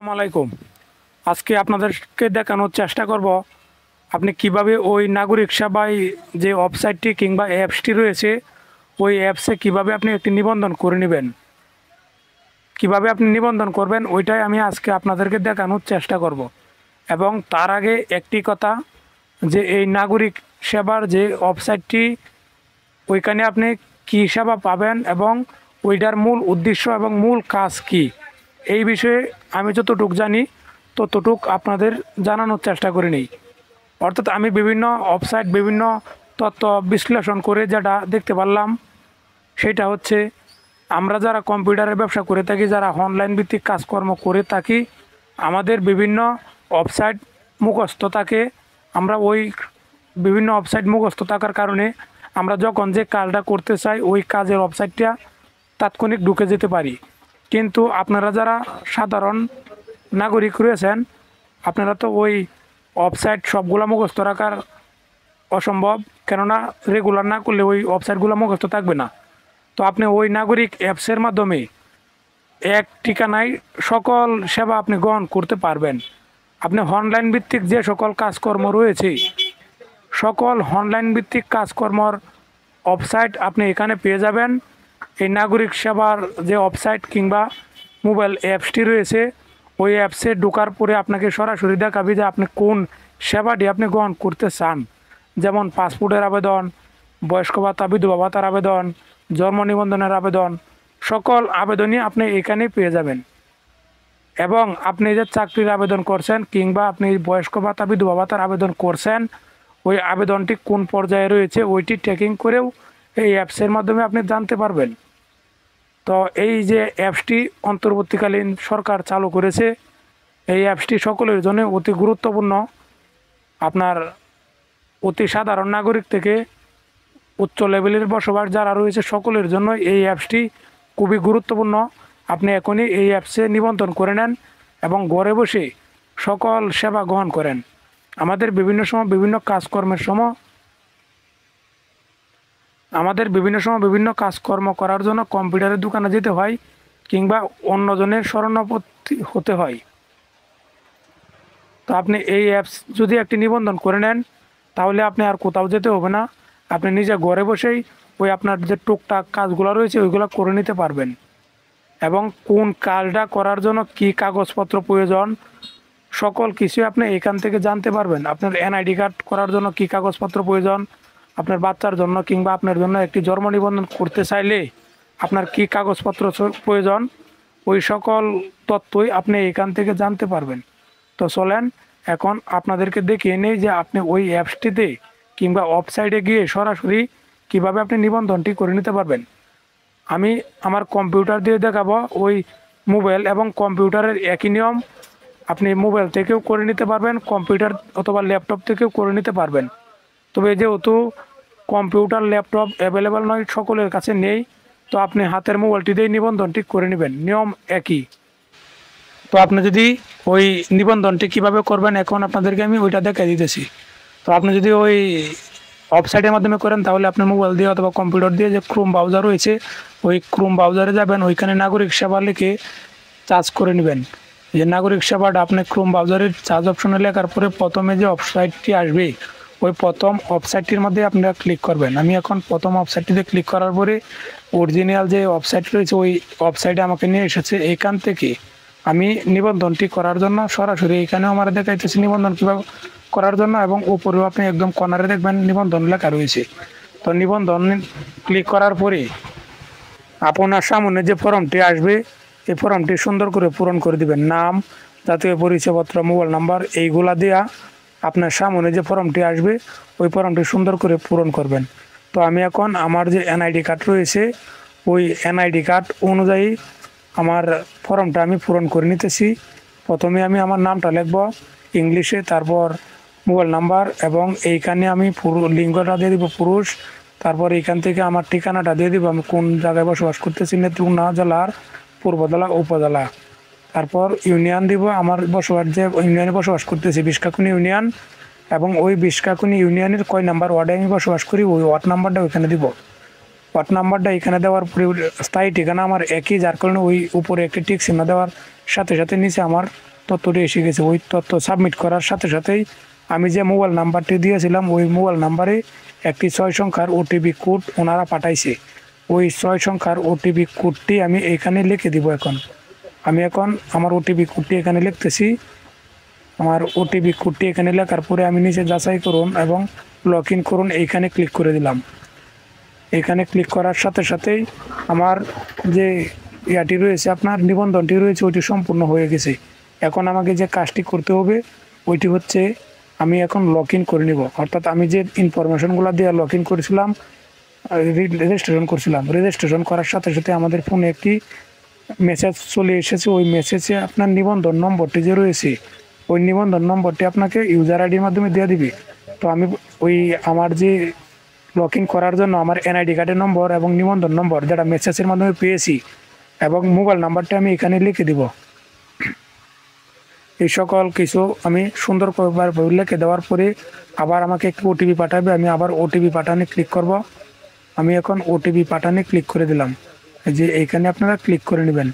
আসসালামাইকুম। আজকে আপনাদেরকে দেখানোর চেষ্টা করব আপনি কিভাবে ওই নাগরিক সেবায় যে ওয়েবসাইটটি কিংবা অ্যাপসটি রয়েছে ওই অ্যাপসে কিভাবে আপনি একটি নিবন্ধন করে নেবেন, কিভাবে আপনি নিবন্ধন করবেন ওইটাই আমি আজকে আপনাদেরকে দেখানোর চেষ্টা করব। এবং তার আগে একটি কথা, যে এই নাগরিক সেবার যে ওয়েবসাইটটি ওইখানে আপনি কী সেবা পাবেন এবং ওইটার মূল উদ্দেশ্য এবং মূল কাজ কি, এই বিষয়ে আমি যতটুকু জানি ততটুক আপনাদের জানানোর চেষ্টা করে নিই। অর্থাৎ আমি বিভিন্ন ওয়েবসাইট বিভিন্ন তথ্য বিশ্লেষণ করে যেটা দেখতে পারলাম সেটা হচ্ছে, আমরা যারা কম্পিউটারের ব্যবসা করে থাকি, যারা অনলাইন ভিত্তিক কাজকর্ম করে থাকি, আমাদের বিভিন্ন ওয়েবসাইট মুখস্থ থাকে। আমরা ওই বিভিন্ন ওয়েবসাইট মুখস্থ থাকার কারণে আমরা যখন যে কাজটা করতে চাই ওই কাজের ওয়েবসাইটটা তাৎক্ষণিক ঢুকে যেতে পারি। কিন্তু আপনারা যারা সাধারণ নাগরিক রয়েছেন, আপনারা তো ওই ওয়েবসাইট সবগুলো মুখস্থ রাখার অসম্ভব, কেননা রেগুলার না করলে ওই ওয়েবসাইটগুলো মুখস্থ থাকবে না। তো আপনি ওই নাগরিক অ্যাপসের মাধ্যমে এক ঠিকানায় সকল সেবা আপনি গ্রহণ করতে পারবেন। আপনি অনলাইন ভিত্তিক যে সকল কাজকর্ম রয়েছে, সকল অনলাইন ভিত্তিক কাজকর্মর ওয়েবসাইট আপনি এখানে পেয়ে যাবেন। এই নাগরিক সেবার যে ওয়েবসাইট কিংবা মোবাইল অ্যাপসটি রয়েছে ওই অ্যাপসে ঢোকার পরে আপনাকে সরাসরি দেখাবে যে আপনি কোন সেবাটি আপনি গ্রহণ করতে চান। যেমন পাসপোর্টের আবেদন, বয়স্ক ভাতা, বিধবা ভাতার আবেদন, জন্ম নিবন্ধনের আবেদন, সকল আবেদনই আপনি এখানেই পেয়ে যাবেন। এবং আপনি যে চাকরির আবেদন করছেন কিংবা আপনি বয়স্ক ভাতা, বিধবা ভাতার আবেদন করছেন, ওই আবেদনটি কোন পর্যায়ে রয়েছে ওইটি ট্র্যাকিং করেও এই অ্যাপসের মাধ্যমে আপনি জানতে পারবেন। তো এই যে অ্যাপসটি অন্তর্বর্তীকালীন সরকার চালু করেছে, এই অ্যাপসটি সকলের জন্য অতি গুরুত্বপূর্ণ। আপনার অতি সাধারণ নাগরিক থেকে উচ্চ লেভেলের বসবাস যারা রয়েছে সকলের জন্য এই অ্যাপসটি খুবই গুরুত্বপূর্ণ। আপনি এখনই এই অ্যাপসে নিবন্ধন করে নেন এবং ঘরে বসে সকল সেবা গ্রহণ করেন। আমাদের বিভিন্ন সময় বিভিন্ন কাজকর্ম করার জন্য কম্পিউটারের দোকানে যেতে হয় কিংবা অন্যজনের শরণাপন্ন হতে হয়। তো আপনি এই অ্যাপস যদি একটি নিবন্ধন করে নেন তাহলে আপনি আর কোথাও যেতে হবে না। আপনি নিজে ঘরে বসেই ওই আপনার যে টুকটাক কাজগুলো রয়েছে ওইগুলো করে নিতে পারবেন। এবং কোন কাজটা করার জন্য কী কাগজপত্র প্রয়োজন সকল কিছুই আপনি এখান থেকে জানতে পারবেন। আপনার এনআইডি কার্ড করার জন্য কী কাগজপত্র প্রয়োজন, আপনার বাচ্চার জন্য কিংবা আপনার জন্য একটি জন্ম নিবন্ধন করতে চাইলে আপনার কী কাগজপত্র প্রয়োজন, ওই সকল তথ্যই আপনি এখান থেকে জানতে পারবেন। তো চলেন এখন আপনাদেরকে দেখিয়ে নেই যে আপনি ওই অ্যাপসটিতে কিংবা ওয়েবসাইটে গিয়ে সরাসরি কিভাবে আপনি নিবন্ধনটি করে নিতে পারবেন। আমি আমার কম্পিউটার দিয়ে দেখাবো। ওই মোবাইল এবং কম্পিউটারের একই নিয়ম, আপনি মোবাইল থেকেও করে নিতে পারবেন, কম্পিউটার অথবা ল্যাপটপ থেকেও করে নিতে পারবেন। তবে যেহেতু কম্পিউটার ল্যাপটপ অ্যাভেলেবেল নয়, সকলের কাছে নেই, তো আপনি হাতের মোবাইলটি দিয়ে নিবন্ধনটি করে নেবেন, নিয়ম একই। তো আপনি যদি ওই নিবন্ধনটি কিভাবে করবেন এখন আপনাদেরকে আমি ওইটা দেখাই দিতেছি। তো আপনি যদি ওই ওয়েবসাইটের মাধ্যমে করেন তাহলে আপনার মোবাইল দিয়ে অথবা কম্পিউটার দিয়ে যে ক্রোম ব্রাউজার রয়েছে ওই ক্রোম ব্রাউজারে যাবেন, ওইখানে নাগরিক সেবা লিখে চার্জ করে নেবেন। যে নাগরিক সেবাটা আপনি ক্রোম ব্রাউজারের চার্জ অপশনে লেখার পরে প্রথমে যে ওয়েবসাইটটি আসবে ওই প্রথম ওয়েবসাইটটির মধ্যে আপনারা ক্লিক করবেন। আমি এখন প্রথম ওয়েবসাইটটিতে ক্লিক করার পরে অরিজিনাল যে ওয়েবসাইট রয়েছে ওই ওয়েবসাইটে আমাকে নিয়ে এসেছে। এখান থেকে আমি নিবন্ধনটি করার জন্য সরাসরি এখানেও আমার দেখাইতেছি নিবন্ধন কীভাবে করার জন্য, এবং উপরেও আপনি একদম কর্নারে দেখবেন নিবন্ধন লেখা রয়েছে। তো নিবন্ধন ক্লিক করার পরে আপনার সামনে যে ফর্মটি আসবে এই ফর্মটি সুন্দর করে পূরণ করে দিবেন। নাম, জাতীয় পরিচয়পত্র, মোবাইল নাম্বার এইগুলা দেওয়া আপনার সামনে যে ফর্মটি আসবে ওই ফর্মটি সুন্দর করে পূরণ করবেন। তো আমি এখন আমার যে এনআইডি কার্ড রয়েছে ওই এনআইডি কার্ড অনুযায়ী আমার ফর্মটা আমি পূরণ করে নিতেছি। প্রথমে আমি আমার নামটা লিখব ইংলিশে, তারপর মোবাইল নাম্বার, এবং এইখানে আমি লিঙ্গটা দিয়ে দিব পুরুষ, তারপর এইখান থেকে আমার ঠিকানাটা দিয়ে দিব, আমি কোন জায়গায় বসবাস করতেছি, নেত্রকোনা জেলার পূর্বজেলা উপজেলা। তারপর ইউনিয়ন দিব, আমার বসবাস যে ইউনিয়নে বসবাস করতেছি বিশকাকুনি ইউনিয়ন, এবং ওই বিশকাকুনি ইউনিয়নের কয় নাম্বার ওয়ার্ডে আমি বসবাস করি ওই ওয়ার্ড নাম্বারটা ওইখানে দিব। ওয়াট নাম্বারটা এখানে দেওয়ার পরে স্থায়ী ঠিকানা আমার একই, যার কারণে ওই উপরে একটি টিক চিহ্ন দেওয়ার সাথে সাথে নিচে আমার তথ্যটি এসে গেছে। ওই তথ্য সাবমিট করার সাথে সাথেই আমি যে মোবাইল নাম্বারটি দিয়েছিলাম ওই মোবাইল নাম্বারে একটি 6 সংখ্যার ওটিপি কোড ওনারা পাঠাইছে। ওই 6 সংখ্যার ওটিপি কোডটি আমি এখানে লিখে দিব। আমি এখন আমার ওটিপি কোডটি এখানে লিখতেছি। আমার ওটিপি কোডটি এখানে লেখার পরে আমি নিচে যাচাই করুন এবং লগ ইন করুন এইখানে ক্লিক করে দিলাম। এখানে ক্লিক করার সাথে সাথেই আমার যে ইয়াটি রয়েছে, আপনার নিবন্ধনটি রয়েছে, ওইটি সম্পূর্ণ হয়ে গেছে। এখন আমাকে যে কাজটি করতে হবে ওইটি হচ্ছে আমি এখন লগ ইন করে নিব। অর্থাৎ আমি যে ইনফরমেশনগুলো দিয়ে লগ ইন করেছিলাম, রেজিস্ট্রেশন করার সাথে সাথে আমাদের ফোনে একটি মেসেজ চলে এসেছে। ওই মেসেজে আপনার নিবন্ধন নম্বরটি যে রয়েছে ওই নিবন্ধন নম্বরটি আপনাকে ইউজার আইডির মাধ্যমে দিয়ে দিবে। তো আমি ওই আমার যে লগ ইন করার জন্য আমার এনআইডি কার্ডের নম্বর এবং নিবন্ধন নম্বর যেটা মেসেজের মাধ্যমে পেয়েছি এবং মোবাইল নাম্বারটা আমি এখানে লিখে দিব। এই সকল কিছু আমি সুন্দরভাবে লিখে দেওয়ার পরে আবার আমাকে একটু ওটিপি পাঠাবে। আমি আবার ওটিপি পাঠানে ক্লিক করব। আমি এখন ওটিপি পাঠানে ক্লিক করে দিলাম। এই যে এইখানে আপনারা ক্লিক করে নেবেন।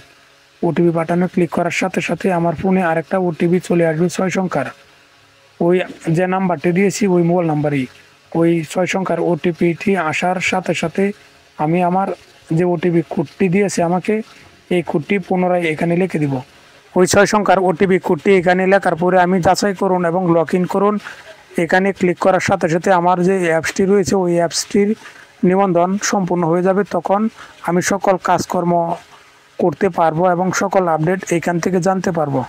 ওটিপি পাঠানো ক্লিক করার সাথে সাথে আমার ফোনে আরেকটা ওটিপি চলে আসবে 6 সংখ্যার। ওই যে নাম্বারটি দিয়েছি ওই মোবাইল নাম্বারই ওই 6 সংখ্যার ওটিপিটি আসার সাথে সাথে আমি আমার যে ওটিপি কোডটি দিয়েছে আমাকে, এই কোডটি পুনরায় এখানে লিখে দিব। ওই 6 সংখ্যার ওটিপি কোডটি এখানে লেখার পরে আমি যাচাই করুন এবং লগ ইন করুন এখানে ক্লিক করার সাথে সাথে আমার যে অ্যাপসটি রয়েছে ওই অ্যাপসটির নিবন্ধন সম্পূর্ণ হয়ে যাবে। তখন আমি সকল কাজকর্ম করতে পারবো এবং সকল আপডেট এখান থেকে জানতে পারবো।